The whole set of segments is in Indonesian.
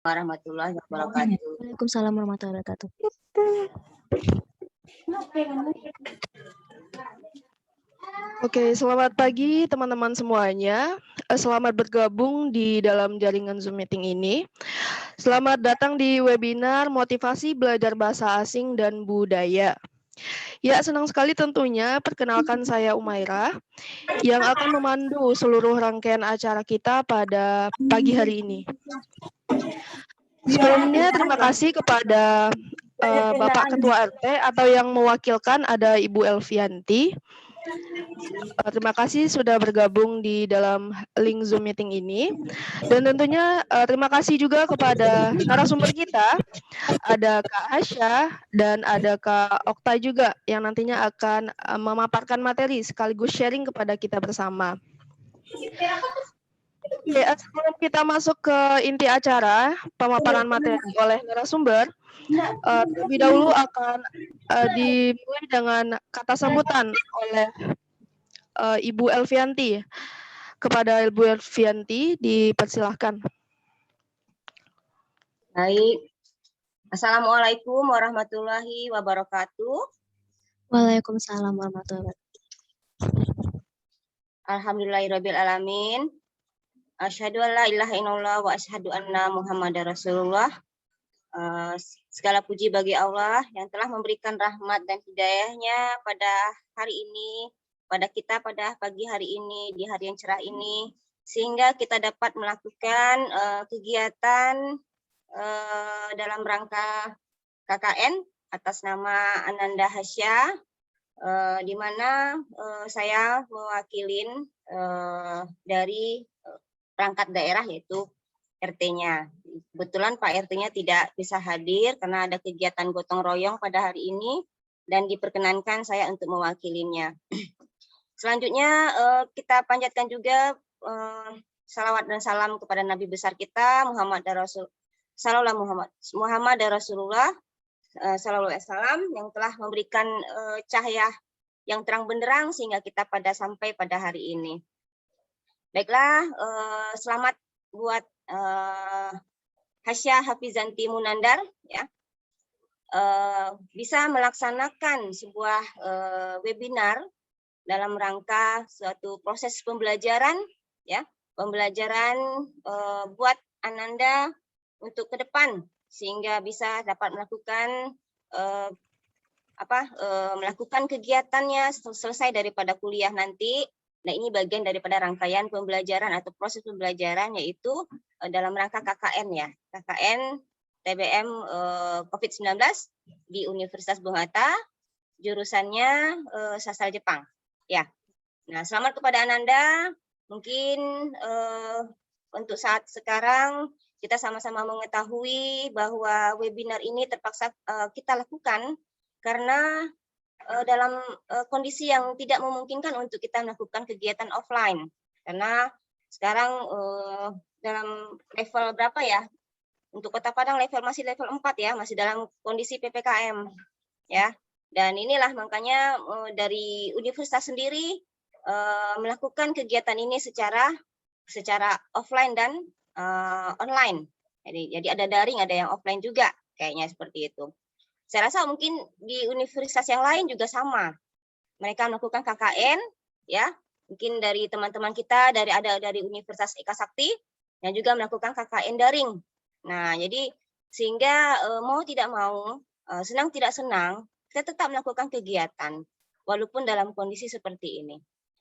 Warahmatullahi wabarakatuh. Waalaikumsalam warahmatullahi wabarakatuh. Oke, selamat pagi teman-teman semuanya. Selamat bergabung di dalam jaringan Zoom meeting ini. Selamat datang di webinar Motivasi Belajar Bahasa Asing dan Budaya. Ya, senang sekali tentunya perkenalkan saya Umairah yang akan memandu seluruh rangkaian acara kita pada pagi hari ini. Sebelumnya terima kasih kepada Bapak Ketua RT atau yang mewakilkan ada Ibu Elvianti. Terima kasih sudah bergabung di dalam link Zoom meeting ini. Dan tentunya terima kasih juga kepada narasumber kita, ada Kak Hasya dan ada Kak Okta juga yang nantinya akan memaparkan materi sekaligus sharing kepada kita bersama. Oke, sebelum kita masuk ke inti acara, pemaparan materi oleh narasumber, terlebih dahulu akan dimulai dengan kata sambutan oleh Ibu Elvianti. Kepada Ibu Elvianti, dipersilahkan. Baik. Assalamualaikum warahmatullahi wabarakatuh. Waalaikumsalam warahmatullahi wabarakatuh. Alhamdulillahirabbil alamin. Asyhadu an la ilaha illallah wa asyhadu anna Muhammadar Rasulullah. Segala puji bagi Allah yang telah memberikan rahmat dan hidayahnya pada hari ini, pada kita pada pagi hari ini, di hari yang cerah ini, sehingga kita dapat melakukan kegiatan dalam rangka KKN atas nama Ananda Hasya, di mana saya mewakilin dari perangkat daerah yaitu RT-nya. Kebetulan Pak RT-nya tidak bisa hadir karena ada kegiatan gotong royong pada hari ini dan diperkenankan saya untuk mewakilinya. Selanjutnya kita panjatkan juga salawat dan salam kepada Nabi besar kita Muhammad Rasulullah sallallahu alaihi wasallam yang telah memberikan cahaya yang terang benderang sehingga kita sampai pada hari ini. Baiklah, selamat buat Hasya Hafizanti Munandar ya. Bisa melaksanakan sebuah webinar dalam rangka suatu proses pembelajaran ya, pembelajaran buat Ananda untuk ke depan sehingga bisa dapat melakukan melakukan kegiatannya selesai daripada kuliah nanti. Nah, ini bagian daripada rangkaian pembelajaran atau proses pembelajaran yaitu dalam rangka KKN ya, KKN TBM COVID-19 di Universitas Bung Hatta, jurusannya sastra Jepang. Ya. Nah, selamat kepada Ananda. Mungkin untuk saat sekarang kita sama-sama mengetahui bahwa webinar ini terpaksa kita lakukan karena dalam kondisi yang tidak memungkinkan untuk kita melakukan kegiatan offline. Karena sekarang dalam level berapa ya? Untuk Kota Padang masih level 4 ya, masih dalam kondisi PPKM ya. Dan inilah makanya dari universitas sendiri melakukan kegiatan ini secara offline dan online. Jadi ada daring, ada yang offline juga, kayaknya seperti itu. Saya rasa mungkin di universitas yang lain juga sama. Mereka melakukan KKN, ya. Mungkin dari teman-teman kita dari Universitas Eka Sakti yang juga melakukan KKN daring. Nah, jadi sehingga mau tidak mau, senang tidak senang, kita tetap melakukan kegiatan walaupun dalam kondisi seperti ini.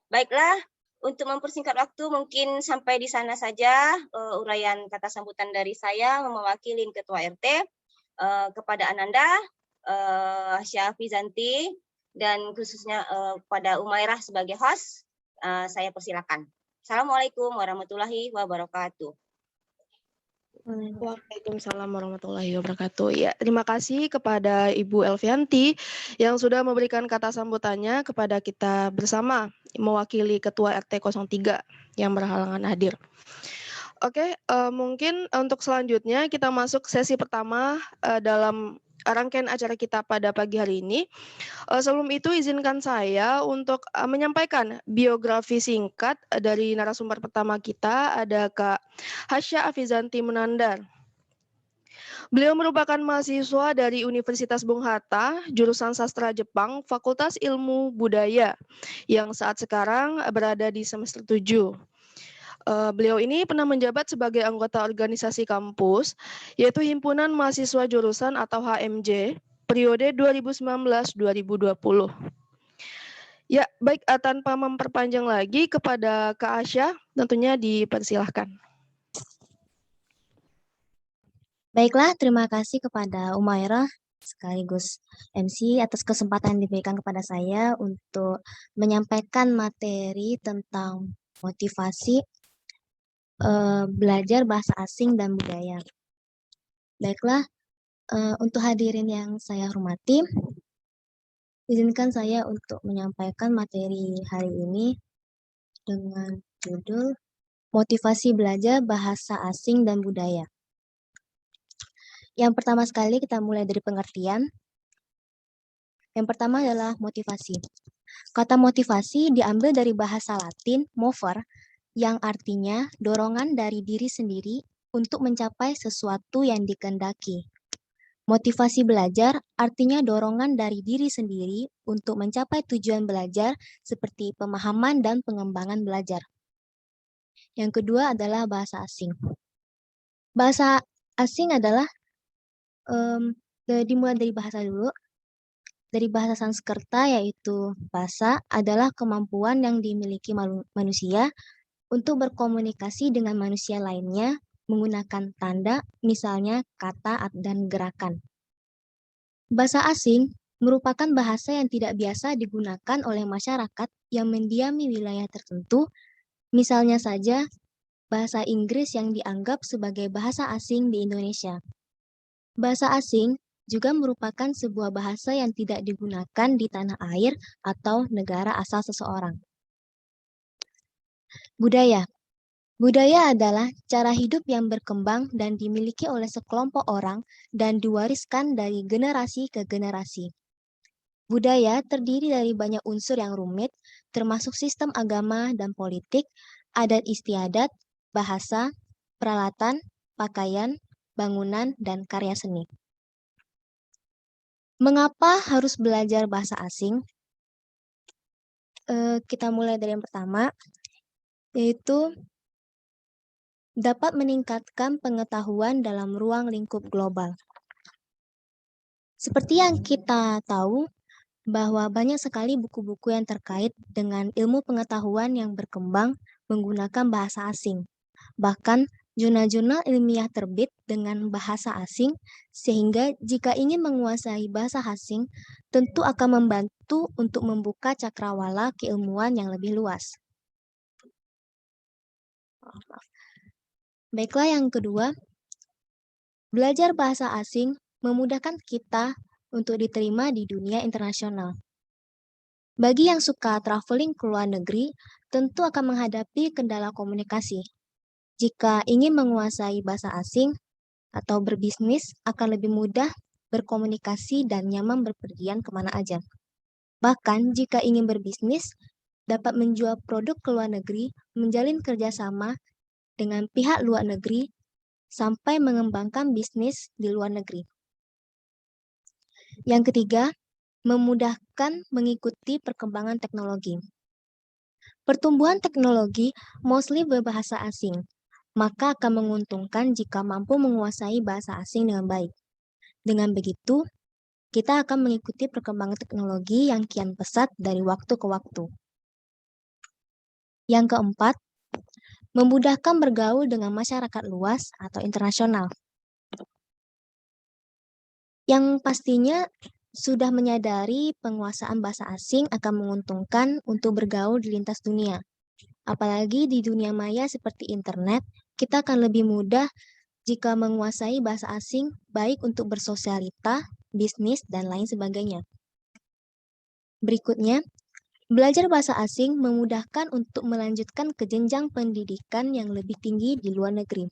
Baiklah, untuk mempersingkat waktu mungkin sampai di sana saja uraian kata sambutan dari saya mewakili Ketua RT kepada Ananda, Syafizanti, dan khususnya pada Umairah sebagai host, saya persilakan. Assalamualaikum warahmatullahi wabarakatuh. Waalaikumsalam warahmatullahi wabarakatuh. Ya, terima kasih kepada Ibu Elvianti yang sudah memberikan kata sambutannya kepada kita bersama mewakili Ketua RT 03 yang berhalangan hadir. Oke, mungkin untuk selanjutnya kita masuk sesi pertama dalam rangkaian acara kita pada pagi hari ini. Sebelum itu izinkan saya untuk menyampaikan biografi singkat dari narasumber pertama kita, ada Kak Hasya Hafizanti Munandar. Beliau merupakan mahasiswa dari Universitas Bung Hatta, jurusan Sastra Jepang, Fakultas Ilmu Budaya, yang saat sekarang berada di semester 7. Beliau ini pernah menjabat sebagai anggota organisasi kampus, yaitu Himpunan Mahasiswa Jurusan atau HMJ, periode 2019-2020. Ya, baik, tanpa memperpanjang lagi kepada Kak Asya, tentunya dipersilahkan. Baiklah, terima kasih kepada Umairah sekaligus MC atas kesempatan yang diberikan kepada saya untuk menyampaikan materi tentang motivasi belajar bahasa asing dan budaya. Baiklah, untuk hadirin yang saya hormati, izinkan saya untuk menyampaikan materi hari ini dengan judul Motivasi Belajar Bahasa Asing dan Budaya. Yang pertama sekali kita mulai dari pengertian. Yang pertama adalah motivasi. Kata motivasi diambil dari bahasa Latin mover, yang artinya dorongan dari diri sendiri untuk mencapai sesuatu yang dikehendaki. Motivasi belajar artinya dorongan dari diri sendiri untuk mencapai tujuan belajar seperti pemahaman dan pengembangan belajar. Yang kedua adalah bahasa asing. Bahasa asing adalah dimulai dari bahasa dulu. Dari bahasa Sanskerta yaitu bahasa adalah kemampuan yang dimiliki manusia untuk berkomunikasi dengan manusia lainnya menggunakan tanda, misalnya kata dan gerakan. Bahasa asing merupakan bahasa yang tidak biasa digunakan oleh masyarakat yang mendiami wilayah tertentu, misalnya saja bahasa Inggris yang dianggap sebagai bahasa asing di Indonesia. Bahasa asing juga merupakan sebuah bahasa yang tidak digunakan di tanah air atau negara asal seseorang. Budaya. Budaya adalah cara hidup yang berkembang dan dimiliki oleh sekelompok orang dan diwariskan dari generasi ke generasi. Budaya terdiri dari banyak unsur yang rumit, termasuk sistem agama dan politik, adat istiadat, bahasa, peralatan, pakaian, bangunan, dan karya seni. Mengapa harus belajar bahasa asing? Kita mulai dari yang pertama, yaitu dapat meningkatkan pengetahuan dalam ruang lingkup global. Seperti yang kita tahu, bahwa banyak sekali buku-buku yang terkait dengan ilmu pengetahuan yang berkembang menggunakan bahasa asing. Bahkan, jurnal-jurnal ilmiah terbit dengan bahasa asing, sehingga jika ingin menguasai bahasa asing, tentu akan membantu untuk membuka cakrawala keilmuan yang lebih luas. Baiklah, yang kedua, belajar bahasa asing memudahkan kita untuk diterima di dunia internasional. Bagi yang suka traveling ke luar negeri, tentu akan menghadapi kendala komunikasi. Jika ingin menguasai bahasa asing atau berbisnis, akan lebih mudah berkomunikasi dan nyaman berpergian kemana aja. Bahkan, jika ingin berbisnis, dapat menjual produk ke luar negeri, menjalin kerjasama dengan pihak luar negeri, sampai mengembangkan bisnis di luar negeri. Yang ketiga, memudahkan mengikuti perkembangan teknologi. Pertumbuhan teknologi mostly berbahasa asing, maka akan menguntungkan jika mampu menguasai bahasa asing dengan baik. Dengan begitu, kita akan mengikuti perkembangan teknologi yang kian pesat dari waktu ke waktu. Yang keempat, memudahkan bergaul dengan masyarakat luas atau internasional. Yang pastinya sudah menyadari penguasaan bahasa asing akan menguntungkan untuk bergaul di lintas dunia. Apalagi di dunia maya seperti internet, kita akan lebih mudah jika menguasai bahasa asing baik untuk bersosialita, bisnis, dan lain sebagainya. Berikutnya, belajar bahasa asing memudahkan untuk melanjutkan ke jenjang pendidikan yang lebih tinggi di luar negeri.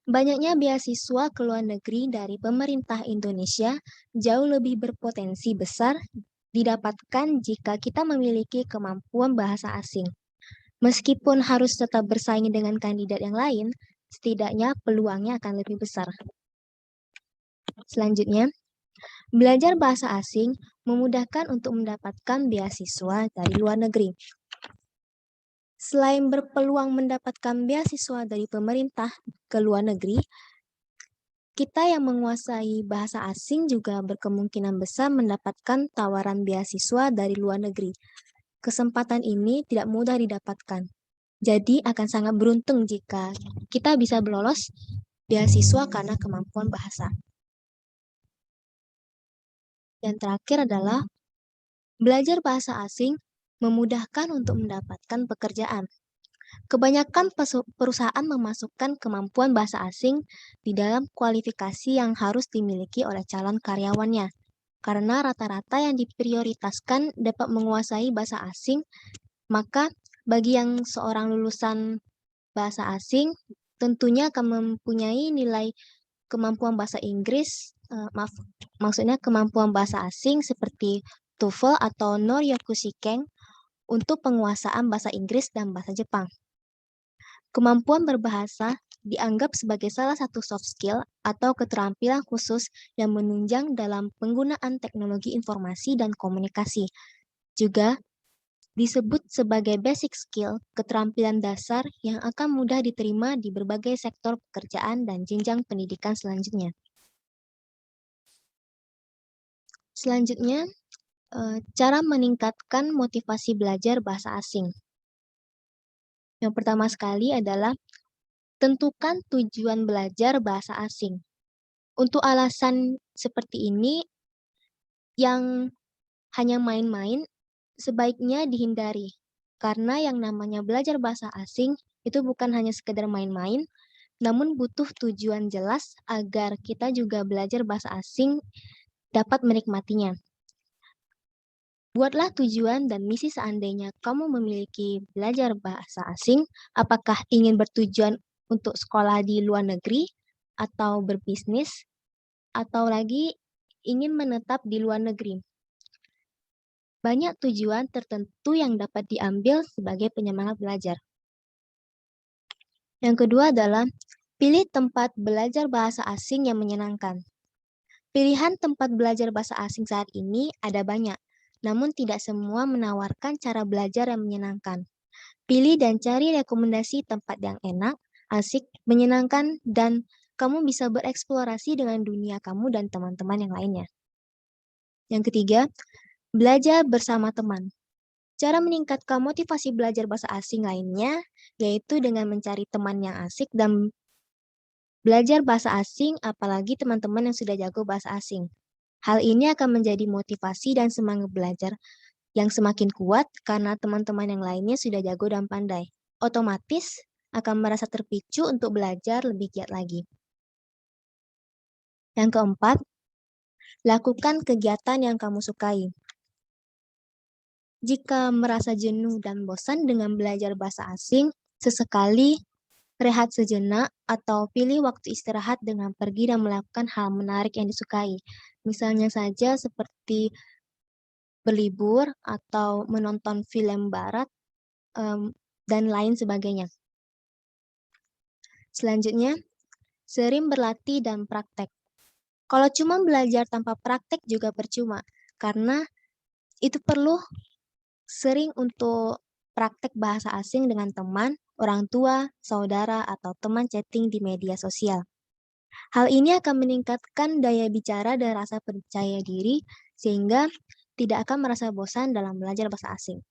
Banyaknya beasiswa ke luar negeri dari pemerintah Indonesia jauh lebih berpotensi besar didapatkan jika kita memiliki kemampuan bahasa asing. Meskipun harus tetap bersaing dengan kandidat yang lain, setidaknya peluangnya akan lebih besar. Selanjutnya, belajar bahasa asing memudahkan untuk mendapatkan beasiswa dari luar negeri. Selain berpeluang mendapatkan beasiswa dari pemerintah ke luar negeri, kita yang menguasai bahasa asing juga berkemungkinan besar mendapatkan tawaran beasiswa dari luar negeri. Kesempatan ini tidak mudah didapatkan. Jadi akan sangat beruntung jika kita bisa lolos beasiswa karena kemampuan bahasa. Yang terakhir adalah belajar bahasa asing memudahkan untuk mendapatkan pekerjaan. Kebanyakan perusahaan memasukkan kemampuan bahasa asing di dalam kualifikasi yang harus dimiliki oleh calon karyawannya. Karena rata-rata yang diprioritaskan dapat menguasai bahasa asing, maka bagi yang seorang lulusan bahasa asing tentunya akan mempunyai nilai kemampuan bahasa Inggris, maksudnya kemampuan bahasa asing seperti TOEFL atau Noryokushikeng untuk penguasaan bahasa Inggris dan bahasa Jepang. Kemampuan berbahasa dianggap sebagai salah satu soft skill atau keterampilan khusus yang menunjang dalam penggunaan teknologi informasi dan komunikasi. Juga disebut sebagai basic skill, keterampilan dasar yang akan mudah diterima di berbagai sektor pekerjaan dan jenjang pendidikan selanjutnya. Selanjutnya, cara meningkatkan motivasi belajar bahasa asing. Yang pertama sekali adalah tentukan tujuan belajar bahasa asing. Untuk alasan seperti ini, yang hanya main-main sebaiknya dihindari. Karena yang namanya belajar bahasa asing itu bukan hanya sekedar main-main, namun butuh tujuan jelas agar kita juga belajar bahasa asing dapat menikmatinya. Buatlah tujuan dan misi seandainya kamu memiliki belajar bahasa asing, apakah ingin bertujuan untuk sekolah di luar negeri, atau berbisnis, atau lagi ingin menetap di luar negeri. Banyak tujuan tertentu yang dapat diambil sebagai penyemangat belajar. Yang kedua adalah pilih tempat belajar bahasa asing yang menyenangkan. Pilihan tempat belajar bahasa asing saat ini ada banyak, namun tidak semua menawarkan cara belajar yang menyenangkan. Pilih dan cari rekomendasi tempat yang enak, asik, menyenangkan, dan kamu bisa bereksplorasi dengan dunia kamu dan teman-teman yang lainnya. Yang ketiga, belajar bersama teman. Cara meningkatkan motivasi belajar bahasa asing lainnya, yaitu dengan mencari teman yang asik dan belajar bahasa asing, apalagi teman-teman yang sudah jago bahasa asing. Hal ini akan menjadi motivasi dan semangat belajar yang semakin kuat karena teman-teman yang lainnya sudah jago dan pandai. Otomatis akan merasa terpicu untuk belajar lebih giat lagi. Yang keempat, lakukan kegiatan yang kamu sukai. Jika merasa jenuh dan bosan dengan belajar bahasa asing, sesekali rehat sejenak atau pilih waktu istirahat dengan pergi dan melakukan hal menarik yang disukai. Misalnya saja seperti berlibur atau menonton film barat dan lain sebagainya. Selanjutnya, sering berlatih dan praktek. Kalau cuma belajar tanpa praktek juga percuma, karena itu perlu sering untuk praktek bahasa asing dengan teman, orang tua, saudara, atau teman chatting di media sosial. Hal ini akan meningkatkan daya bicara dan rasa percaya diri, sehingga tidak akan merasa bosan dalam belajar bahasa asing.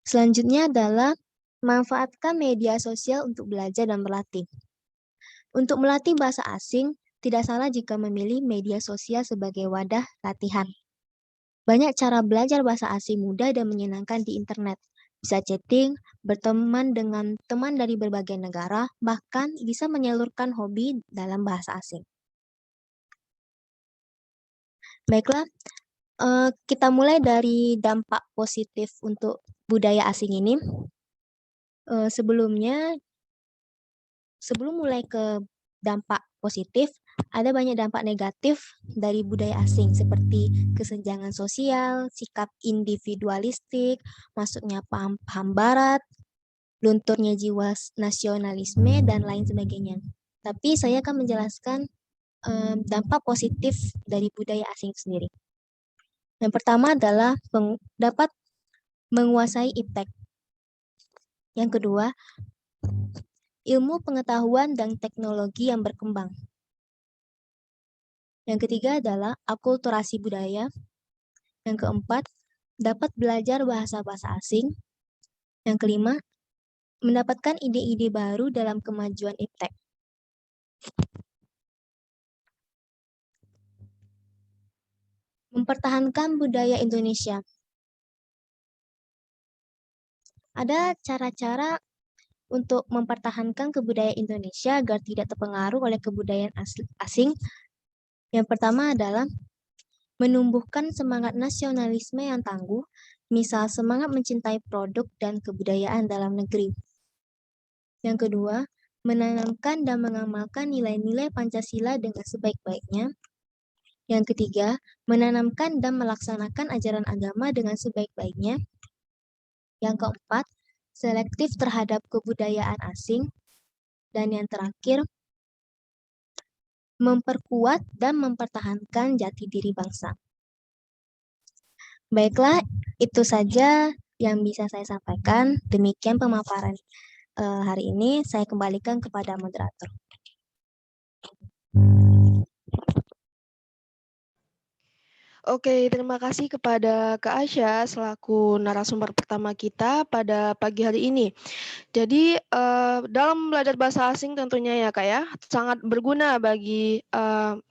Selanjutnya adalah manfaatkan media sosial untuk belajar dan berlatih. Untuk melatih bahasa asing, tidak salah jika memilih media sosial sebagai wadah latihan. Banyak cara belajar bahasa asing mudah dan menyenangkan di internet. Bisa chatting, berteman dengan teman dari berbagai negara, bahkan bisa menyalurkan hobi dalam bahasa asing. Baiklah, kita mulai dari dampak positif untuk budaya asing ini. Sebelum mulai ke dampak positif, ada banyak dampak negatif dari budaya asing seperti kesenjangan sosial, sikap individualistik, masuknya paham-paham barat, lunturnya jiwa nasionalisme, dan lain sebagainya. Tapi saya akan menjelaskan dampak positif dari budaya asing sendiri. Yang pertama adalah dapat menguasai iptek. Yang kedua, ilmu pengetahuan dan teknologi yang berkembang. Yang ketiga adalah akulturasi budaya. Yang keempat, dapat belajar bahasa-bahasa asing. Yang kelima, mendapatkan ide-ide baru dalam kemajuan iptek. Mempertahankan budaya Indonesia. Ada cara-cara untuk mempertahankan kebudayaan Indonesia agar tidak terpengaruh oleh kebudayaan asing. Yang pertama adalah menumbuhkan semangat nasionalisme yang tangguh, misal semangat mencintai produk dan kebudayaan dalam negeri. Yang kedua, menanamkan dan mengamalkan nilai-nilai Pancasila dengan sebaik-baiknya. Yang ketiga, menanamkan dan melaksanakan ajaran agama dengan sebaik-baiknya. Yang keempat, selektif terhadap kebudayaan asing. Dan yang terakhir, memperkuat dan mempertahankan jati diri bangsa. Baiklah, itu saja yang bisa saya sampaikan. Demikian pemaparan hari ini. Saya kembalikan kepada moderator. Oke, terima kasih kepada Kak Asya selaku narasumber pertama kita pada pagi hari ini. Jadi dalam belajar bahasa asing tentunya ya Kak ya, sangat berguna bagi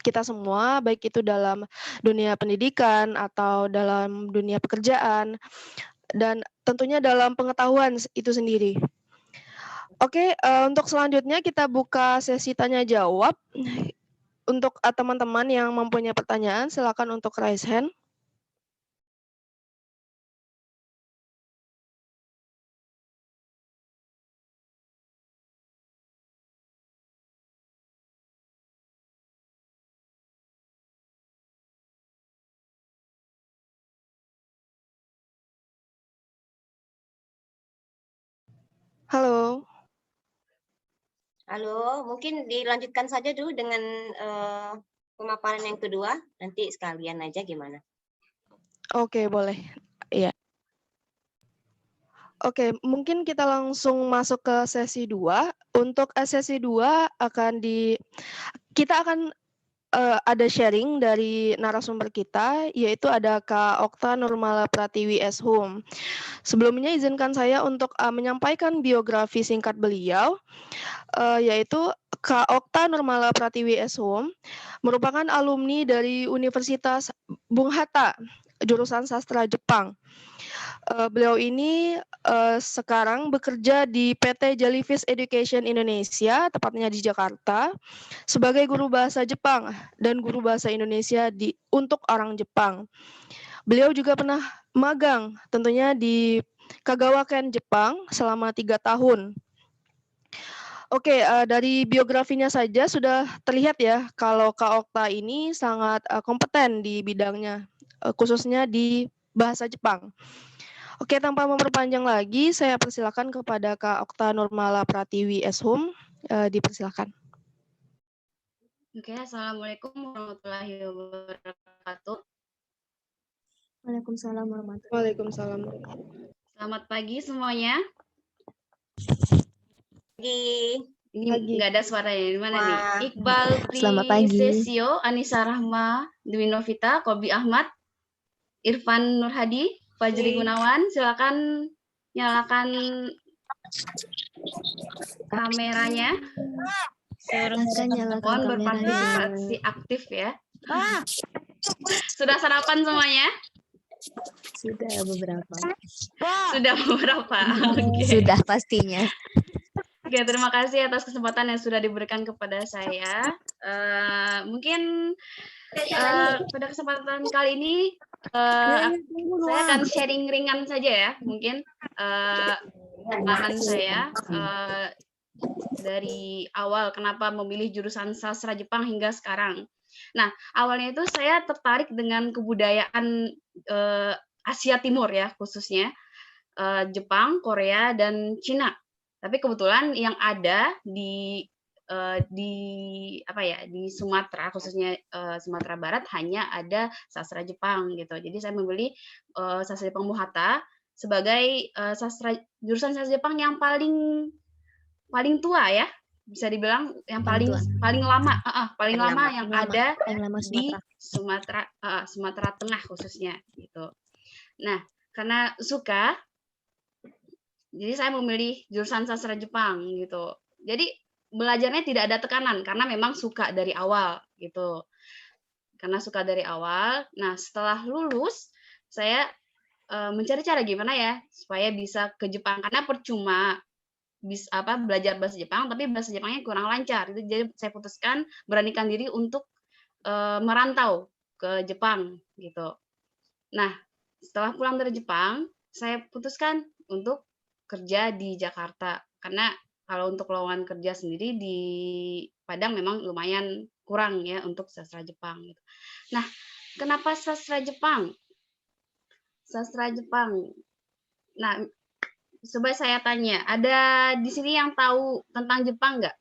kita semua, baik itu dalam dunia pendidikan atau dalam dunia pekerjaan, dan tentunya dalam pengetahuan itu sendiri. Oke, untuk selanjutnya kita buka sesi tanya jawab. Untuk teman-teman yang mempunyai pertanyaan, silakan untuk raise hand. Halo. Halo, mungkin dilanjutkan saja dulu dengan pemaparan yang kedua, nanti sekalian aja gimana? Oke, boleh. Iya. Oke, mungkin kita langsung masuk ke sesi 2. Untuk sesi 2 kita akan ada sharing dari narasumber kita, yaitu ada Kak Okta Nurmala Pratiwi Eshum. Sebelumnya izinkan saya untuk menyampaikan biografi singkat beliau, yaitu Kak Okta Nurmala Pratiwi Eshum merupakan alumni dari Universitas Bung Hatta, jurusan sastra Jepang. Beliau ini sekarang bekerja di PT Jellyfish Education Indonesia, tepatnya di Jakarta, sebagai guru bahasa Jepang dan guru bahasa Indonesia untuk orang Jepang. Beliau juga pernah magang tentunya di Kagawa Ken Jepang selama 3 tahun. Oke, dari biografinya saja sudah terlihat ya kalau Kak Okta ini sangat kompeten di bidangnya, khususnya di bahasa Jepang. Oke, tanpa memperpanjang lagi, saya persilakan kepada Kak Okta Nurmala Pratiwi Eshum. Dipersilakan. Oke, Assalamualaikum warahmatullahi wabarakatuh. Waalaikumsalam warahmatullahi Waalaikumsalam. Selamat pagi semuanya. Pagi. Ini nggak ada suaranya, di mana nih? Iqbal Selamat pagi. Prisesio, Anissa Rahma, Dwi Novita, Kobi Ahmad, Irfan Nurhadi, Fajri Gunawan. Silakan nyalakan kameranya. Nyalakan Mohon berpartisipasi aktif ya. Sudah sarapan semuanya? Sudah beberapa. Sudah beberapa. Okay. Sudah pastinya. Oke, terima kasih atas kesempatan yang sudah diberikan kepada saya. Mungkin pada kesempatan kali ini saya akan sharing ringan saja ya, mungkin pengalaman saya dari awal kenapa memilih jurusan sastra Jepang hingga sekarang. Nah, awalnya itu saya tertarik dengan kebudayaan Asia Timur ya, khususnya Jepang, Korea, dan Cina. Tapi kebetulan yang ada di di Sumatera, khususnya Sumatera Barat hanya ada sastra Jepang gitu. Jadi saya memilih sastra Jepang Muhata sebagai jurusan sastra Jepang yang paling tua ya, bisa dibilang yang paling lama yang ada di Sumatera Tengah khususnya gitu. Nah, karena suka, jadi saya memilih jurusan sastra Jepang gitu. Jadi belajarnya tidak ada tekanan karena memang suka dari awal gitu. Karena suka dari awal. Nah, setelah lulus saya mencari cara gimana ya supaya bisa ke Jepang, karena percuma belajar bahasa Jepang tapi bahasa Jepangnya kurang lancar. Jadi saya putuskan beranikan diri untuk merantau ke Jepang gitu. Nah, setelah pulang dari Jepang, saya putuskan untuk kerja di Jakarta, karena kalau untuk lowongan kerja sendiri di Padang memang lumayan kurang ya untuk sastra Jepang gitu. Nah, kenapa sastra Jepang? Sastra Jepang. Nah, coba saya tanya, ada di sini yang tahu tentang Jepang nggak?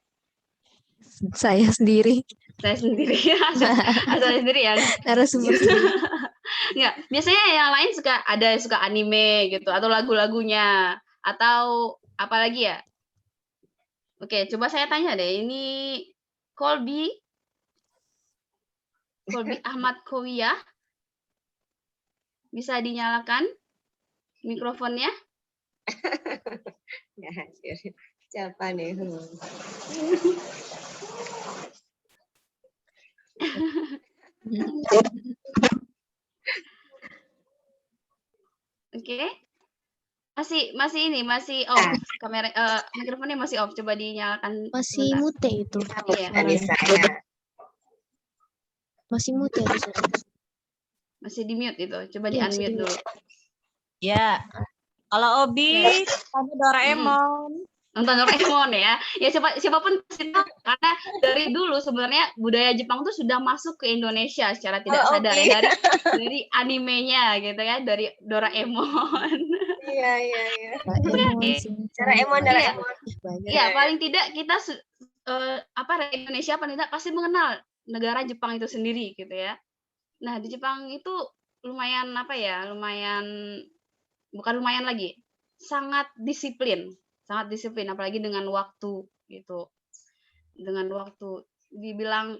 Saya sendiri. Saya sendiri, saya sendiri ya. Narasumber sendiri. Nggak, biasanya yang lain suka anime gitu, atau lagu-lagunya, atau apa lagi ya? Oke, coba saya tanya deh, ini Kolbi Ahmad Kowiyah, bisa dinyalakan mikrofonnya? Siapa nih? Oke. Masih off kamera, mikrofonnya masih off, coba dinyalakan. Masih sebentar. mute itu. Bisa ya. Masih mute itu. Masih di mute itu, coba di Iya, masih unmute di-mute. dulu. Ya, kalau Obi sama Doraemon. Nonton Doraemon ya. Ya siapapun pasti tahu, karena dari dulu sebenarnya budaya Jepang tuh sudah masuk ke Indonesia secara tidak sadar ya, dari animenya gitu ya, dari Doraemon. Iya. Doraemon. Iya, paling tidak kita Indonesia paling tidak pasti mengenal negara Jepang itu sendiri gitu ya. Nah, di Jepang itu lumayan bukan lumayan lagi, sangat disiplin apalagi dengan waktu gitu. Dengan waktu,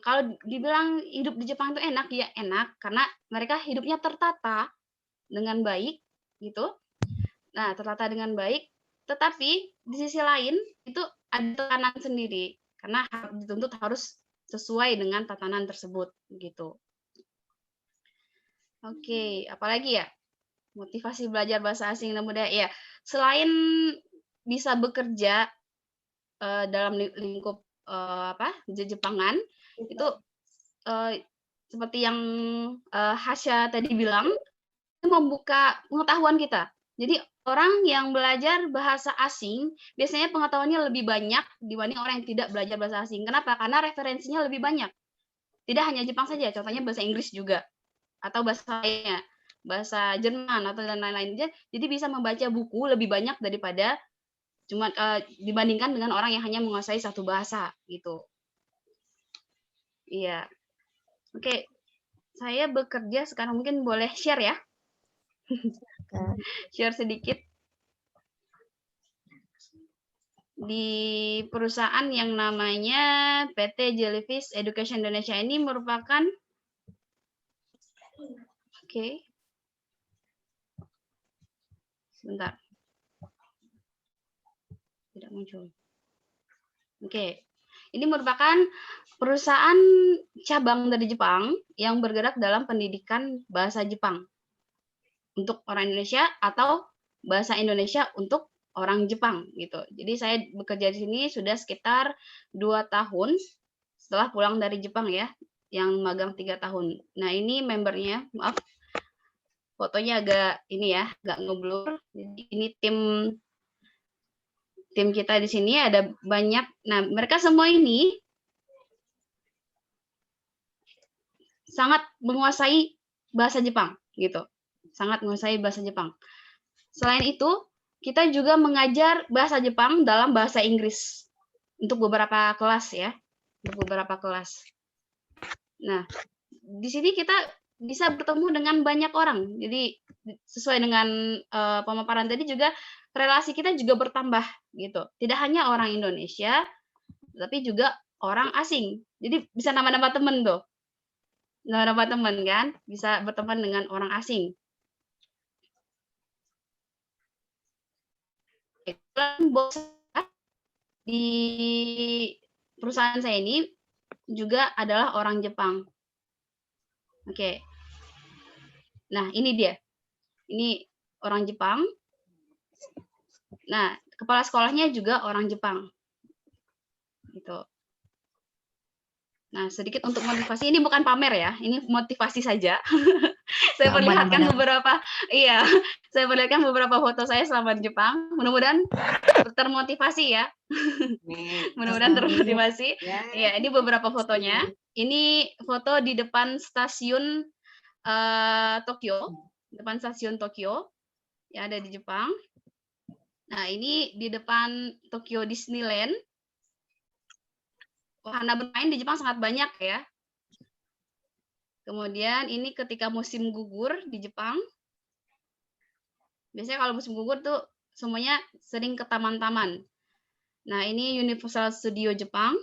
kalau dibilang hidup di Jepang itu enak, ya enak karena mereka hidupnya tertata dengan baik gitu. Nah, tertata dengan baik, tetapi di sisi lain itu ada tekanan sendiri karena dituntut harus sesuai dengan tatanan tersebut gitu. Oke, apalagi ya? Motivasi belajar bahasa asing dan budaya. Ya, selain bisa bekerja dalam lingkup Jepangan, itu seperti yang Hasya tadi bilang, itu membuka pengetahuan kita. Jadi orang yang belajar bahasa asing biasanya pengetahuannya lebih banyak dibanding orang yang tidak belajar bahasa asing. Kenapa? Karena referensinya lebih banyak. Tidak hanya Jepang saja, contohnya bahasa Inggris juga, atau bahasa lainnya, bahasa Jerman atau dan lain-lain. Jadi bisa membaca buku lebih banyak daripada dibandingkan dengan orang yang hanya menguasai satu bahasa gitu. Iya. Oke. Saya bekerja sekarang, mungkin boleh share ya? Share sedikit. Di perusahaan yang namanya PT Jellyfish Education Indonesia ini merupakan sebentar. Tidak muncul. Ini merupakan perusahaan cabang dari Jepang yang bergerak dalam pendidikan bahasa Jepang untuk orang Indonesia atau bahasa Indonesia untuk orang Jepang gitu. Jadi saya bekerja di sini sudah sekitar 2 tahun setelah pulang dari Jepang ya, yang magang 3 tahun. Nah, ini membernya, maaf, fotonya agak ngeblur. Jadi ini tim kita di sini ada banyak. Nah, mereka semua ini sangat menguasai bahasa Jepang gitu. Sangat menguasai bahasa Jepang. Selain itu, kita juga mengajar bahasa Jepang dalam bahasa Inggris. untuk beberapa kelas ya, untuk beberapa kelas. Nah, di sini kita bisa bertemu dengan banyak orang. Jadi sesuai dengan pemaparan tadi juga relasi kita juga bertambah gitu. Tidak hanya orang Indonesia, tapi juga orang asing. Jadi bisa nambah-nambah teman tuh. Nambah-nambah teman kan, bisa berteman dengan orang asing. Bos di perusahaan saya ini juga adalah orang Jepang. Oke. Nah, ini dia. Ini orang Jepang. Nah, kepala sekolahnya juga orang Jepang. Gitu. Nah, sedikit untuk motivasi, ini bukan pamer ya, ini motivasi saja. Saya perlihatkan beberapa, iya, saya perlihatkan beberapa foto saya selama di Jepang. Mudah-mudahan termotivasi ya. Mudah-mudahan termotivasi. Ya, ini beberapa fotonya. Ini foto di depan stasiun Tokyo, depan stasiun Tokyo yang ada di Jepang. Nah, ini di depan Tokyo Disneyland. Wahana bermain di Jepang sangat banyak ya. Kemudian ini ketika musim gugur di Jepang. Biasanya kalau musim gugur tuh semuanya sering ke taman-taman. Nah, ini Universal Studio Jepang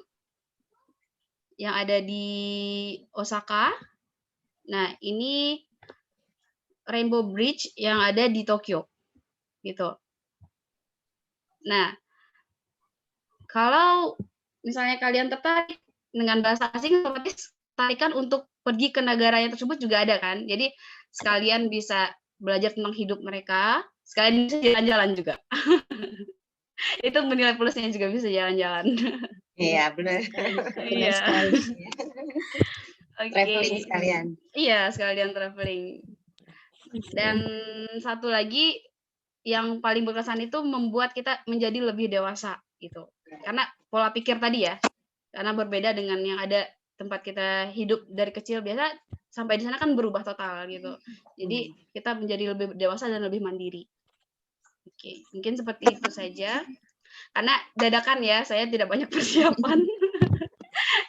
yang ada di Osaka. Nah, ini Rainbow Bridge yang ada di Tokyo. Gitu. Nah, kalau misalnya kalian tertarik dengan bahasa asing, otomatis tarikan untuk pergi ke negara yang tersebut juga ada kan. Jadi sekalian bisa belajar tentang hidup mereka, sekalian bisa jalan-jalan juga. Itu menilai plusnya juga bisa jalan-jalan. Iya, benar. Iya. Oke. Traveling sekalian. Iya, sekalian traveling. Dan satu lagi yang paling berkesan itu membuat kita menjadi lebih dewasa gitu. Karena pola pikir tadi ya. Karena berbeda dengan yang ada tempat kita hidup dari kecil, biasa sampai di sana kan berubah total gitu. Jadi kita menjadi lebih dewasa dan lebih mandiri. Oke, mungkin seperti itu saja. Karena dadakan ya, saya tidak banyak persiapan.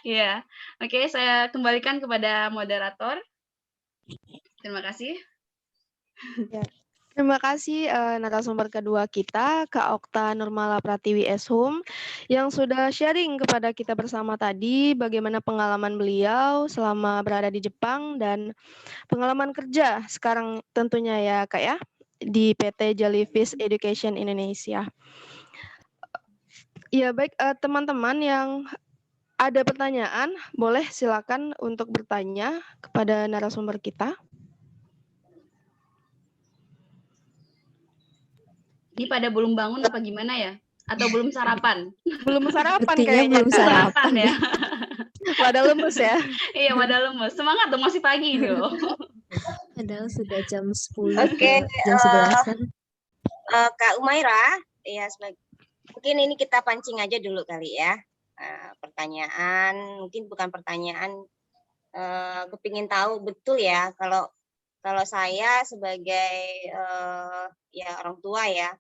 Ya, oke, saya kembalikan kepada moderator. Terima kasih. Ya. Terima kasih narasumber kedua kita, Kak Okta Nurmala Pratiwi Eshum, yang sudah sharing kepada kita bersama tadi bagaimana pengalaman beliau selama berada di Jepang dan pengalaman kerja sekarang tentunya ya Kak ya, di PT Jellyfish Education Indonesia. Ya baik, teman-teman yang ada pertanyaan, boleh silakan untuk bertanya kepada narasumber kita. Ini pada belum bangun apa gimana ya? Atau belum sarapan? Belum sarapan Sepertinya kayaknya. belum sarapan ya. Pada lemes ya. Iya, pada lemes. Semangat dong, masih pagi ini loh. Padahal sudah jam 10. Oke, Jam 11-an. Kak Umaira, ya mungkin ini kita pancing aja dulu kali ya. Pertanyaan, mungkin bukan pertanyaan, kepingin tahu betul ya kalau saya sebagai ya orang tua ya,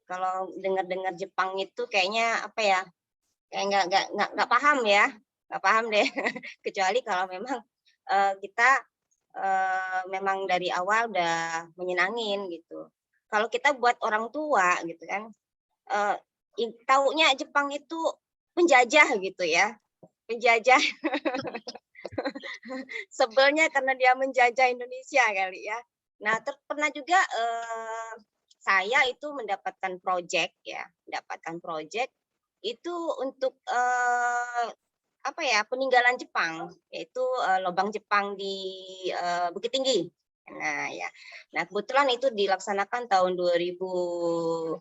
kalau dengar Jepang itu kayaknya apa ya, kayak nggak paham ya, nggak paham deh. Kecuali kalau memang kita memang dari awal udah menyenangin gitu. Kalau kita buat orang tua gitu kan, taunya Jepang itu penjajah gitu ya, penjajah. Sebelnya karena dia menjajah Indonesia kali ya. Nah, pernah juga saya itu mendapatkan proyek itu untuk apa ya, peninggalan Jepang, yaitu lobang Jepang di Bukit Tinggi. Nah ya, nah kebetulan itu dilaksanakan tahun 2018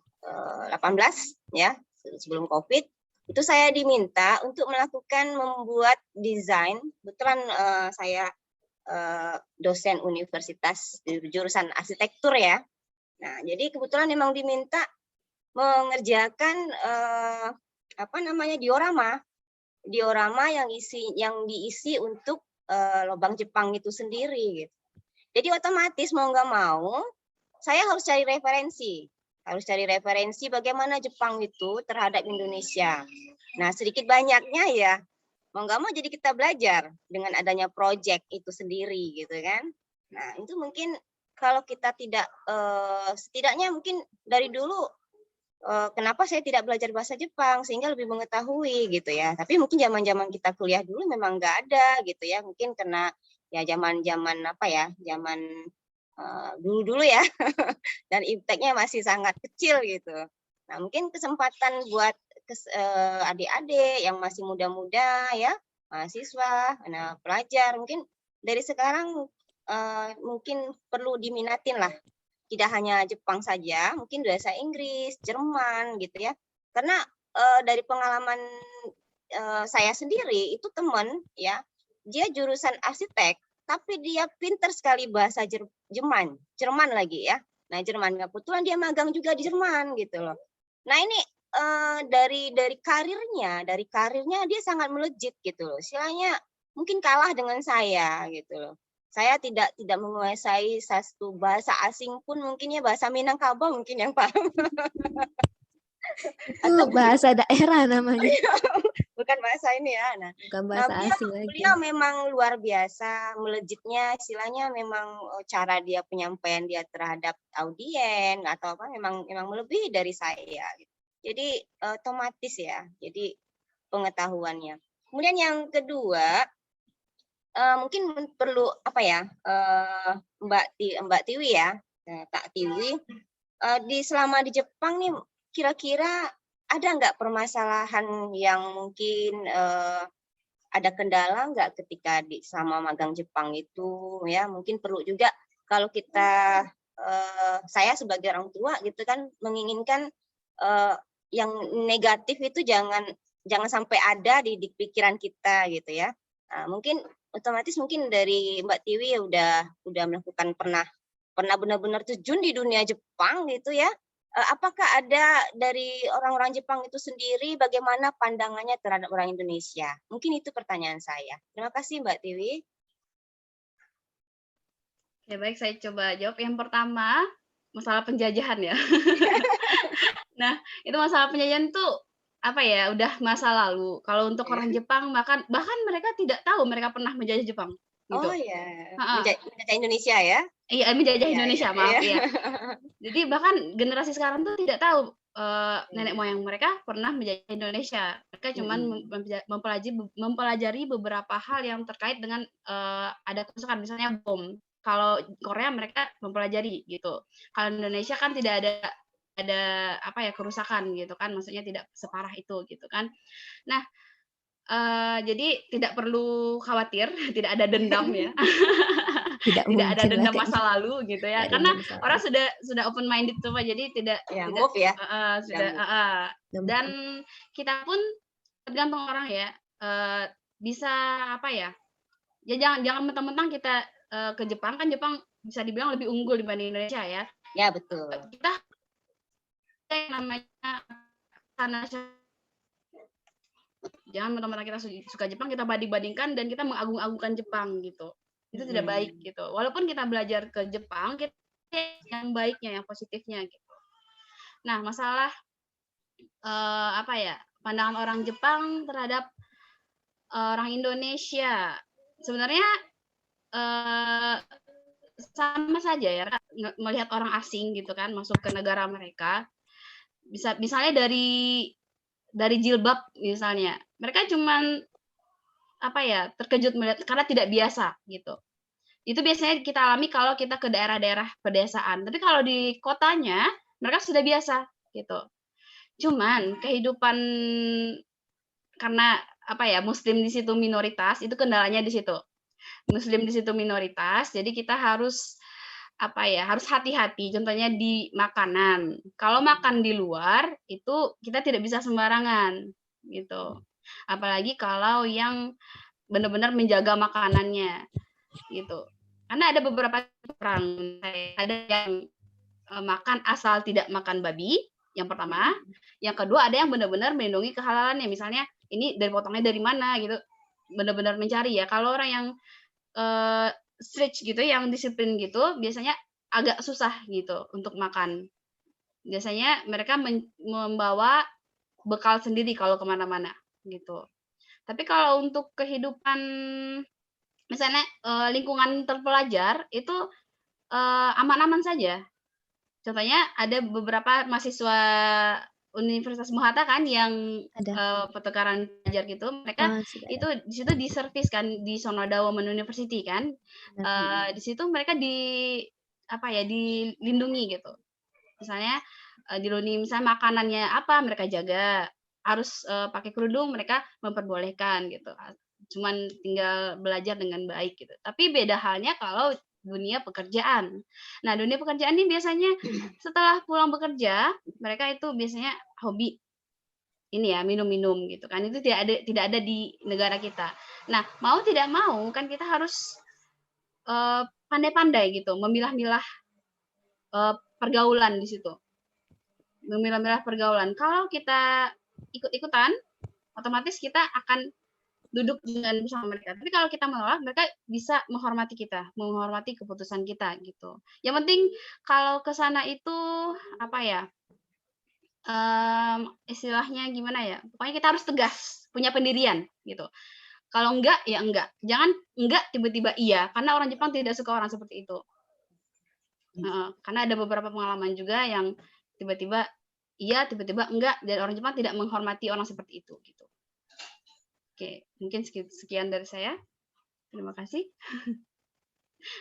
ya, sebelum COVID. Itu saya diminta untuk membuat desain. Kebetulan saya dosen universitas jurusan arsitektur ya. Nah, jadi kebetulan memang diminta mengerjakan diorama yang diisi untuk lubang Jepang itu sendiri. Gitu. Jadi otomatis mau nggak mau, saya harus cari referensi bagaimana Jepang itu terhadap Indonesia. Nah, sedikit banyaknya ya mau nggak mau jadi kita belajar dengan adanya project itu sendiri gitu kan. Nah, itu mungkin kalau kita tidak setidaknya mungkin dari dulu kenapa saya tidak belajar bahasa Jepang sehingga lebih mengetahui gitu ya. Tapi mungkin zaman-zaman kita kuliah dulu memang nggak ada gitu ya. Mungkin karena ya zaman-zaman apa ya, zaman dulu-dulu ya dan impact-nya masih sangat kecil gitu. Nah, mungkin kesempatan buat adik-adik yang masih muda-muda ya, mahasiswa, pelajar, mungkin dari sekarang mungkin perlu diminatin lah. Tidak hanya Jepang saja, mungkin bahasa Inggris, Jerman gitu ya. Karena dari pengalaman saya sendiri itu teman ya, dia jurusan arsitek, tapi dia pinter sekali bahasa Jerman lagi ya. Nah, Jerman kebetulan dia magang juga di Jerman gitu loh. Nah, ini dari karirnya dia sangat melejit gitu loh. Istilahnya mungkin kalah dengan saya gitu loh. Saya tidak menguasai satu bahasa asing pun mungkin ya bahasa Minangkabau mungkin yang paham. Itu bahasa daerah namanya, Bukan bahasa ini ya. Nah, bukan bahasa asing lagi. beliau memang luar biasa melejitnya, istilahnya memang cara dia penyampaian dia terhadap audien atau apa memang melebihi dari saya. Jadi otomatis ya. Jadi pengetahuannya. Kemudian yang kedua mungkin perlu apa ya Mbak Tiwi ya, Kak Tiwi, selama di Jepang nih kira-kira ada nggak permasalahan yang mungkin ada kendala nggak ketika selama magang Jepang itu ya, mungkin perlu juga kalau kita saya sebagai orang tua gitu kan menginginkan yang negatif itu jangan sampai ada di pikiran kita gitu ya. Nah, mungkin otomatis mungkin dari Mbak Tiwi ya udah melakukan pernah benar-benar terjun di dunia Jepang gitu ya. Apakah ada dari orang-orang Jepang itu sendiri bagaimana pandangannya terhadap orang Indonesia? Mungkin itu pertanyaan saya. Terima kasih Mbak Tiwi. Ya baik, saya coba jawab. Yang pertama, masalah penjajahan ya. Nah, itu masalah penjajahan tuh apa ya, udah masa lalu. Kalau untuk orang Jepang bahkan mereka tidak tahu mereka pernah menjajah Jepang gitu. Oh ya, menjajah Indonesia ya? Iya, menjajah Indonesia, maaf ya. Iya. Jadi bahkan generasi sekarang tuh tidak tahu nenek moyang mereka pernah menjajah Indonesia. Mereka cuma mempelajari beberapa hal yang terkait dengan ada kerusakan, misalnya bom. Kalau Korea mereka mempelajari gitu. Kalau Indonesia kan tidak ada apa ya, kerusakan gitu kan, maksudnya tidak separah itu gitu kan. Nah, jadi tidak perlu khawatir, tidak ada dendam ya. Tidak ada dendam masa lalu gitu ya, karena orang sudah open minded tuh Pak, jadi tidak move ya. Dan kita pun tergantung orang ya, bisa apa ya, jangan mentang-mentang kita ke Jepang, kan Jepang bisa dibilang lebih unggul dibanding Indonesia ya. Ya betul. Kita yang namanya karena jangan mentang-mentang kita suka Jepang kita banding-bandingkan dan kita mengagung-agungkan Jepang gitu. Itu tidak baik gitu. Walaupun kita belajar ke Jepang, kita yang baiknya, yang positifnya gitu. Nah, masalah apa ya, pandangan orang Jepang terhadap orang Indonesia sebenarnya sama saja ya, melihat orang asing gitu kan masuk ke negara mereka. Misalnya dari jilbab misalnya, mereka cuman apa ya, terkejut melihat karena tidak biasa gitu. Itu biasanya kita alami kalau kita ke daerah-daerah pedesaan. Tapi kalau di kotanya mereka sudah biasa gitu. Cuman kehidupan karena apa ya, Muslim di situ minoritas, itu kendalanya di situ. Muslim di situ minoritas, jadi kita harus apa ya, harus hati-hati. Contohnya di makanan. Kalau makan di luar itu kita tidak bisa sembarangan gitu. Apalagi kalau yang benar-benar menjaga makanannya gitu. Karena ada beberapa orang, ada yang makan asal tidak makan babi, yang pertama. Yang kedua ada yang benar-benar melindungi kehalalannya. Misalnya ini dari potongnya dari mana gitu, benar-benar mencari ya. Kalau orang yang strict gitu, yang disiplin gitu, biasanya agak susah gitu untuk makan. Biasanya mereka membawa bekal sendiri kalau kemana-mana gitu. Tapi kalau untuk kehidupan misalnya lingkungan terpelajar itu aman-aman saja. Contohnya ada beberapa mahasiswa Universitas Muhatta kan yang Ada. pertukaran pelajar gitu, mereka Sudah itu di situ diservis kan di Sonoda Women University kan. ada. Di situ mereka dilindungi gitu. Misalnya dilindungi misalnya makanannya apa mereka jaga, harus pakai kerudung mereka memperbolehkan gitu. Cuman tinggal belajar dengan baik gitu. Tapi beda halnya kalau dunia pekerjaan. Nah, dunia pekerjaan ini biasanya setelah pulang bekerja, mereka itu biasanya hobi ini ya, minum-minum gitu kan. Itu tidak ada di negara kita. Nah, mau tidak mau kan kita harus pandai-pandai gitu, memilah-milah pergaulan di situ. Memilah-milah pergaulan. Kalau kita ikut-ikutan, otomatis kita akan duduk dengan bersama mereka. Tapi kalau kita menolak, mereka bisa menghormati kita, menghormati keputusan kita gitu. Yang penting kalau ke sana itu apa ya? Istilahnya gimana ya? Pokoknya kita harus tegas, punya pendirian gitu. Kalau enggak ya enggak. Jangan enggak tiba-tiba iya, karena orang Jepang tidak suka orang seperti itu. Karena ada beberapa pengalaman juga yang tiba-tiba iya, tiba-tiba enggak, dan orang Jepang tidak menghormati orang seperti itu gitu. Oke, mungkin sekian dari saya. Terima kasih.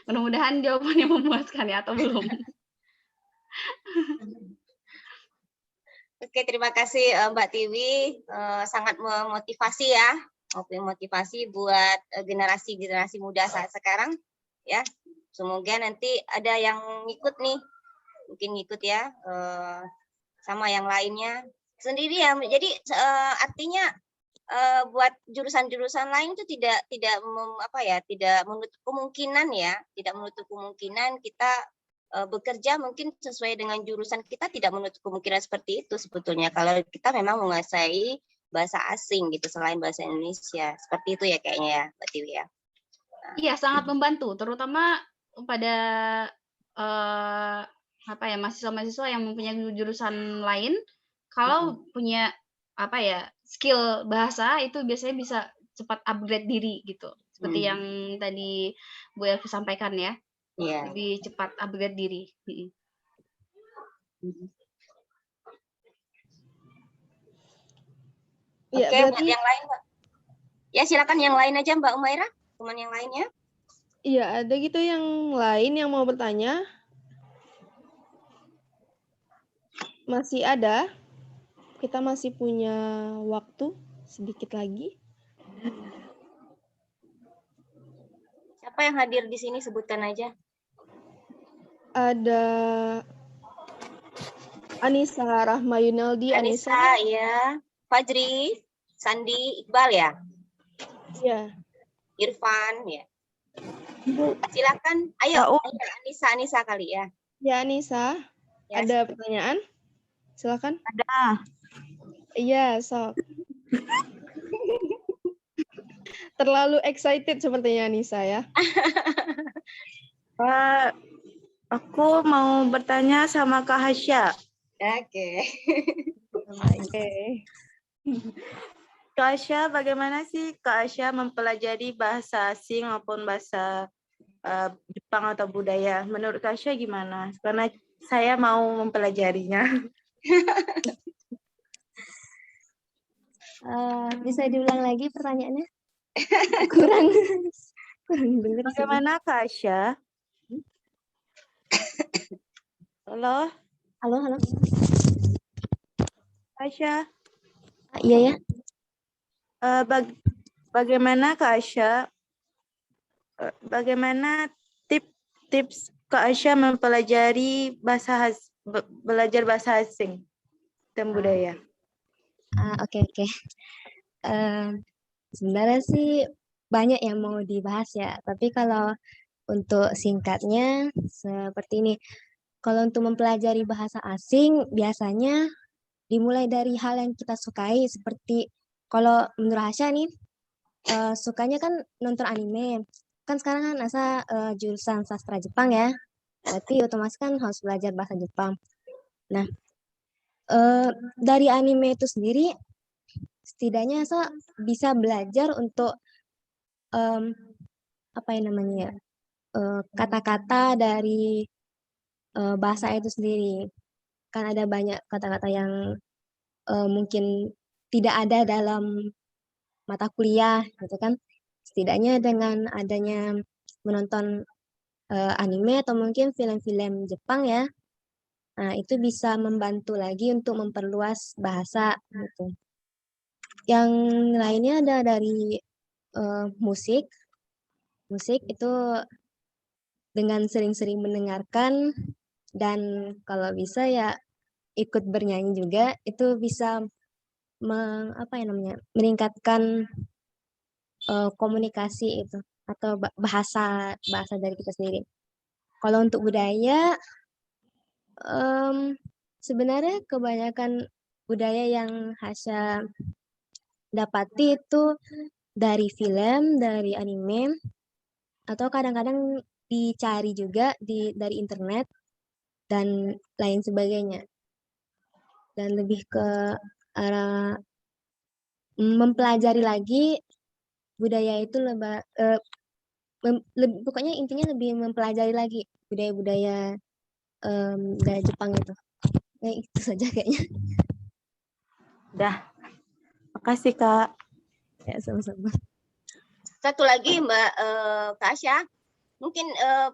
Mudah-mudahan jawabannya memuaskan ya, atau belum? Oke, terima kasih Mbak Tiwi, sangat memotivasi ya, motivasi buat generasi muda saat sekarang ya. Semoga nanti ada yang ngikut nih, mungkin ngikut ya, sama yang lainnya sendiri ya. Jadi artinya buat jurusan-jurusan lain itu tidak menutup kemungkinan ya, tidak menutup kemungkinan kita bekerja mungkin sesuai dengan jurusan kita, tidak menutup kemungkinan seperti itu sebetulnya kalau kita memang menguasai bahasa asing gitu selain bahasa Indonesia. Seperti itu ya kayaknya ya, Mbak Tiwi ya. Iya, sangat membantu, terutama pada mahasiswa-mahasiswa yang mempunyai jurusan lain. Kalau punya skill bahasa itu biasanya bisa cepat upgrade diri gitu. Seperti yang tadi Bu Elvi sampaikan ya. Iya. Lebih cepat upgrade diri. Ya, Oke, berarti buat yang lain, Mbak. Ya, silakan yang lain aja Mbak Umaira, teman yang lainnya. iya, ada gitu yang lain yang mau bertanya? Masih ada? Kita masih punya waktu sedikit lagi. Siapa yang hadir di sini sebutkan aja. Ada Anissa Rahma Yunaldi. Anissa, ya. Fajri, Sandi, Iqbal ya. Iya. Irfan ya. Silakan. Ayo, Anissa kali ya. Ya, Anissa. Ya, ada pertanyaan? Silakan. Ada. Iya, sok. Terlalu excited sepertinya Anissa ya. Aku mau bertanya sama Kak Hasya. Oke. Kak Hasya, bagaimana sih Kak Hasya mempelajari bahasa asing maupun bahasa Jepang atau budaya? Menurut Kak Hasya gimana? Karena saya mau mempelajarinya. Bisa diulang lagi pertanyaannya? Kurang dengar. Bagaimana Kak Hasya? Halo? Halo. Kak Hasya? Iya ya. Bagaimana Kak Hasya? Bagaimana tips Kak Hasya mempelajari belajar bahasa asing dan budaya? Oke. Sebenarnya sih banyak yang mau dibahas ya, tapi kalau untuk singkatnya seperti ini. Kalau untuk mempelajari bahasa asing biasanya dimulai dari hal yang kita sukai, seperti kalau menurut Hasya nih sukanya kan nonton anime. Kan sekarang kan Asa jurusan sastra Jepang ya. Berarti otomatis kan harus belajar bahasa Jepang. Nah, dari anime itu sendiri, setidaknya saya bisa belajar untuk apa yang namanya ya, kata-kata dari bahasa itu sendiri. Kan ada banyak kata-kata yang mungkin tidak ada dalam mata kuliah gitu kan. Setidaknya dengan adanya menonton anime atau mungkin film-film Jepang ya, nah itu bisa membantu lagi untuk memperluas bahasa gitu. Yang lainnya ada dari musik. Musik itu dengan sering-sering mendengarkan dan kalau bisa ya ikut bernyanyi juga, itu bisa apa ya namanya, meningkatkan komunikasi itu atau bahasa dari kita sendiri. Kalau untuk budaya, sebenarnya kebanyakan budaya yang Hasya dapati itu dari film, dari anime, atau kadang-kadang dicari juga dari internet dan lain sebagainya. Dan lebih ke arah mempelajari lagi budaya itu pokoknya intinya lebih mempelajari lagi budaya-budaya dari Jepang itu. Ya, itu saja kayaknya. Dah. Makasih, Kak. Ya, sama-sama. Satu lagi Mbak Kak Asya, mungkin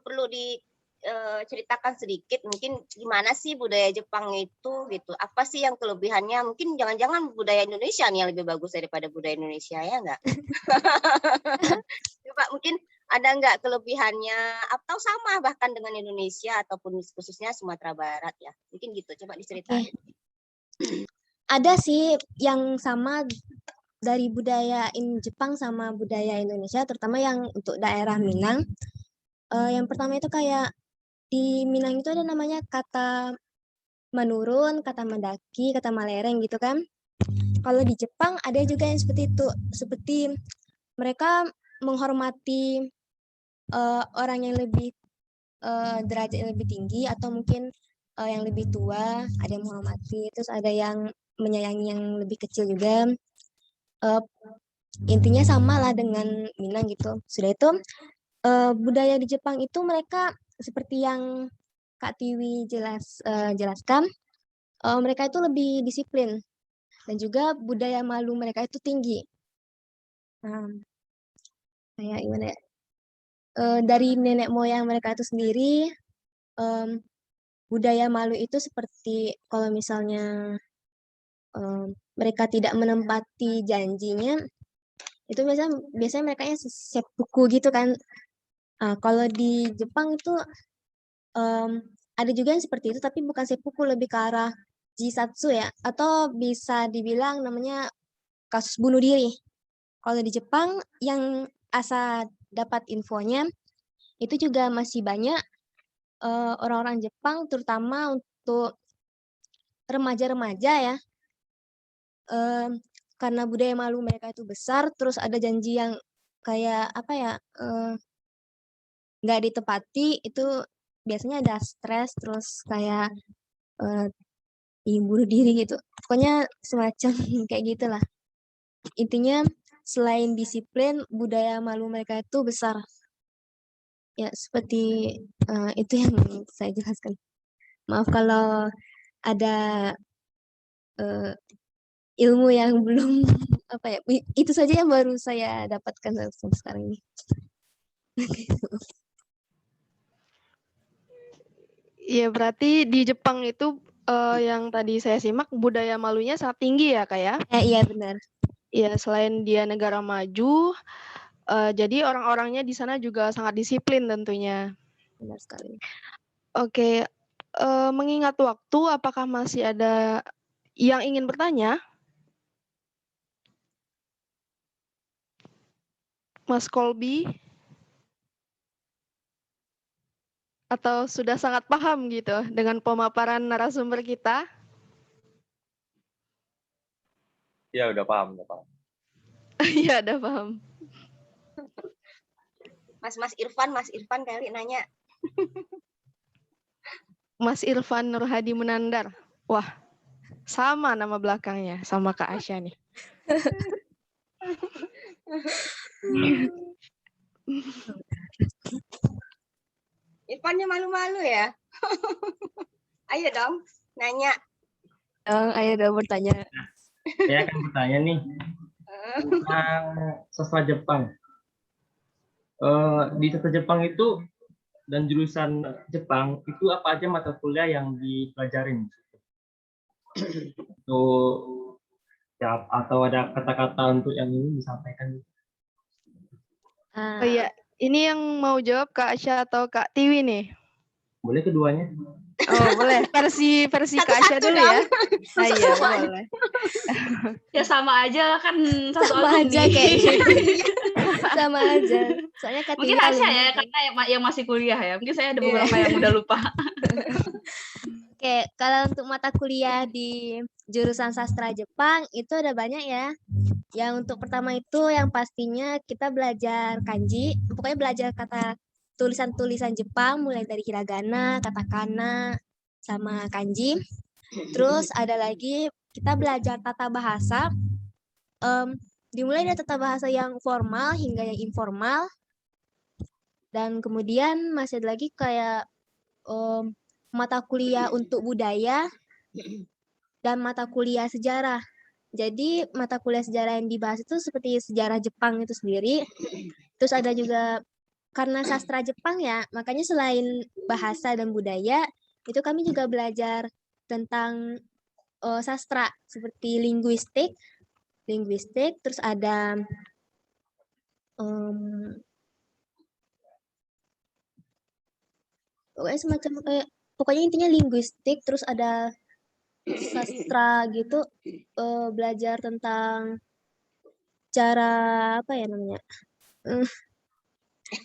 perlu diceritakan sedikit mungkin gimana sih budaya Jepang itu gitu. Apa sih yang kelebihannya? Mungkin jangan-jangan budaya Indonesia nih yang lebih bagus daripada budaya Indonesia, ya enggak? Coba mungkin ada enggak kelebihannya atau sama bahkan dengan Indonesia ataupun khususnya Sumatera Barat ya. Mungkin gitu, coba diceritain. Ada sih yang sama dari budaya Jepang sama budaya Indonesia, terutama yang untuk daerah Minang. Yang pertama itu kayak di Minang itu ada namanya kata menurun, kata mendaki, kata malereng gitu kan. Kalau di Jepang ada juga yang seperti itu, seperti mereka menghormati orang yang lebih derajat yang lebih tinggi atau mungkin yang lebih tua, ada yang menghormati, terus ada yang menyayangi yang lebih kecil juga. Intinya sama lah dengan Minang gitu. Sudah itu budaya di Jepang itu mereka seperti yang Kak Tiwi jelaskan, mereka itu lebih disiplin dan juga budaya malu mereka itu tinggi. Kayak gimana ya? Dari nenek moyang mereka itu sendiri, budaya malu itu seperti kalau misalnya mereka tidak menempati janjinya, itu biasanya mereka seppuku gitu kan. Kalau di Jepang itu ada juga yang seperti itu, tapi bukan seppuku, lebih ke arah jisatsu ya, atau bisa dibilang namanya kasus bunuh diri. Kalau di Jepang yang Asa dapat infonya, itu juga masih banyak orang-orang Jepang, terutama untuk remaja-remaja ya, karena budaya malu mereka itu besar, terus ada janji yang kayak apa ya, nggak ditepati, itu biasanya ada stres, terus kayak bunuh diri gitu. Pokoknya semacam kayak gitulah. Intinya selain disiplin, budaya malu mereka itu besar. Ya, seperti itu yang saya jelaskan. Maaf kalau ada ilmu yang belum apa ya. Itu saja yang baru saya dapatkan sampai sekarang ini. Iya, berarti di Jepang itu yang tadi saya simak budaya malunya sangat tinggi ya, Kak ya? Iya, benar. Iya, selain dia negara maju, jadi orang-orangnya di sana juga sangat disiplin tentunya. Benar sekali. Oke, mengingat waktu, apakah masih ada yang ingin bertanya? Mas Kolbi? Atau sudah sangat paham gitu dengan pemaparan narasumber kita? Ya, udah paham, udah paham. Iya, udah paham. Mas Irfan kali nanya. Mas Irfan Nurhadi Munandar. Wah, Sama nama belakangnya, sama Kak Asya nih. Irfannya malu-malu ya. Ayo dong, nanya. Ayo dong bertanya. Saya akan bertanya nih tentang sastra Jepang. Di sastra Jepang itu dan jurusan Jepang itu apa aja mata kuliah yang dipelajarin? Untuk ya, atau ada kata-kata untuk yang ini disampaikan? Oh iya, ini yang mau jawab Kak Asya atau Kak Tiwi nih? Boleh keduanya? Oh boleh, versi Kak Asya Satu-satu dulu dong. ya. Ah, iya boleh. Ya sama aja kan satu Sama aja alumni. kayaknya. Sama aja. Soalnya Kak Mungkin Tiwi Asya alumni ya, kan. karena yang masih kuliah ya. Mungkin saya ada Iya. beberapa yang udah lupa. Oke, kalau untuk mata kuliah di jurusan sastra Jepang itu ada banyak ya. Yang untuk pertama itu yang pastinya kita belajar kanji, pokoknya belajar kata tulisan-tulisan Jepang mulai dari hiragana, katakana, sama kanji. Terus ada lagi kita belajar tata bahasa, dimulai dari tata bahasa yang formal hingga yang informal. Dan kemudian masih ada lagi kayak mata kuliah untuk budaya dan mata kuliah sejarah. Jadi mata kuliah sejarah yang dibahas itu seperti sejarah Jepang itu sendiri. Terus ada juga karena sastra Jepang ya, makanya selain bahasa dan budaya, itu kami juga belajar tentang sastra seperti linguistik, terus ada pokoknya semacam kayak pokoknya intinya linguistik, terus ada sastra gitu, belajar tentang cara apa ya namanya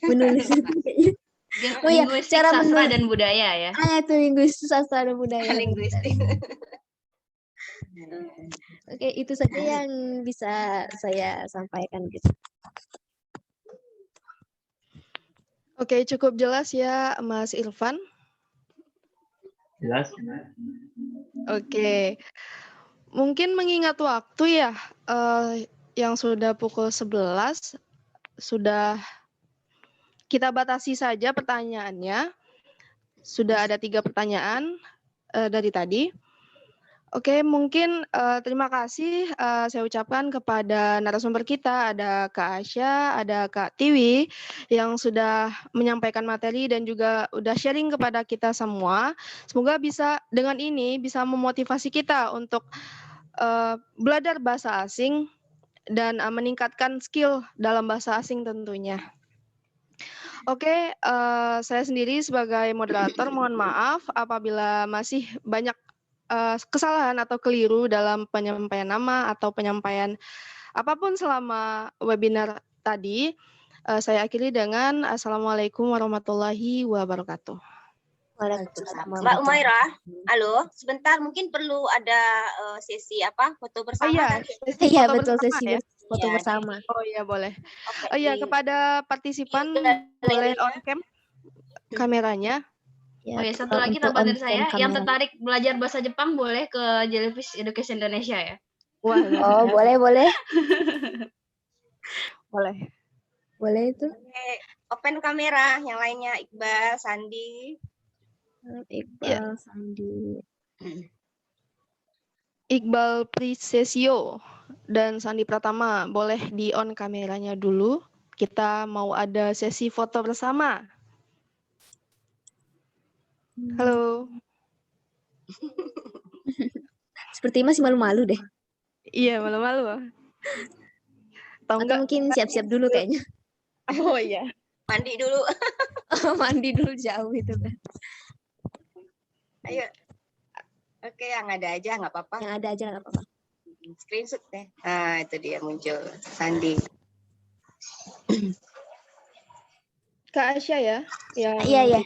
menulis. Oh ya, Linguistik, cara sastra, menulis. dan budaya ya. Itu linguistik, sastra dan budaya. Linguistik. Oke, itu saja yang bisa saya sampaikan gitu. Oke, cukup jelas ya Mas Irfan. Jelas? Oke. Mungkin mengingat waktu ya, yang sudah pukul 11, sudah kita batasi saja pertanyaannya. Sudah ada 3 pertanyaan dari tadi. Oke, mungkin terima kasih saya ucapkan kepada narasumber kita, ada Kak Asya, ada Kak Tiwi, yang sudah menyampaikan materi dan juga udah sharing kepada kita semua. Semoga dengan ini bisa memotivasi kita untuk belajar bahasa asing dan meningkatkan skill dalam bahasa asing tentunya. Oke, saya sendiri sebagai moderator mohon maaf apabila masih banyak kesalahan atau keliru dalam penyampaian nama atau penyampaian apapun selama webinar tadi. Saya akhiri dengan Assalamualaikum warahmatullahi wabarakatuh. Mbak Umairah, halo, sebentar mungkin perlu ada sesi foto bersama. Iya, kan? Iya, foto betul, bersama sesi ya. foto Iya, bersama. Oh iya boleh. Oke, Oh iya, di- kepada partisipan di boleh galerinya. on cam kameranya. Oh ya, satu lagi untuk tambahan dari on-cam saya, yang kamera. tertarik belajar bahasa Jepang boleh ke Jellyfish Education Indonesia ya. Wah, Oh, boleh. boleh. Itu. Oke, open kamera, yang lainnya Iqbal, Sandi. Iqbal, Sandi. Iqbal Prisesio dan Sandi Pratama boleh di on kameranya dulu. Kita mau ada sesi foto bersama. Halo. Seperti masih malu-malu deh. Iya, malu-malu. Atau mungkin siap-siap dulu kayaknya. Oh iya. Mandi dulu. Mandi dulu jauh itu kan. Ayo. Oke, yang ada aja nggak apa-apa. Yang ada aja nggak apa-apa. Screenshot deh. Nah, itu dia muncul Sandi. Kak Asya ya? Iya.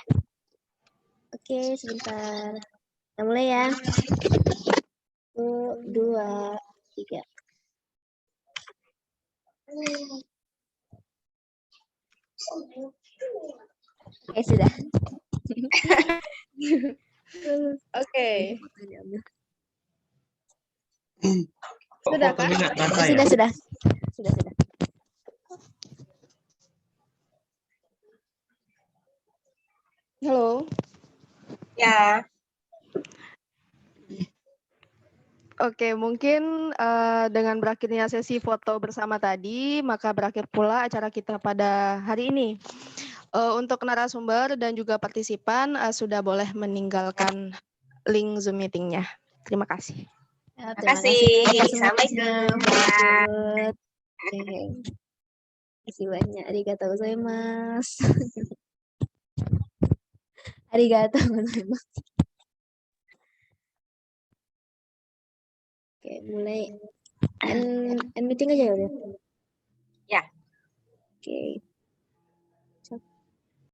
Oke, sebentar. Kita mulai ya. 1, 2, 3. Oke, sudah. Oke. Kok Sudah, fotonya nggak terasa ya? Sudah. Sudah. Halo. Ya, Oke, mungkin dengan berakhirnya sesi foto bersama tadi, maka berakhir pula acara kita pada hari ini. Untuk narasumber dan juga partisipan sudah boleh meninggalkan link Zoom meeting-nya. Terima kasih. Ya, terima kasih. Assalamualaikum. Good. Oke. Terima kasih banyak. Arigatou gozaimasu. Arigatou gozaimasu. Oke, mulai end meeting aja ya. Ya. Oke.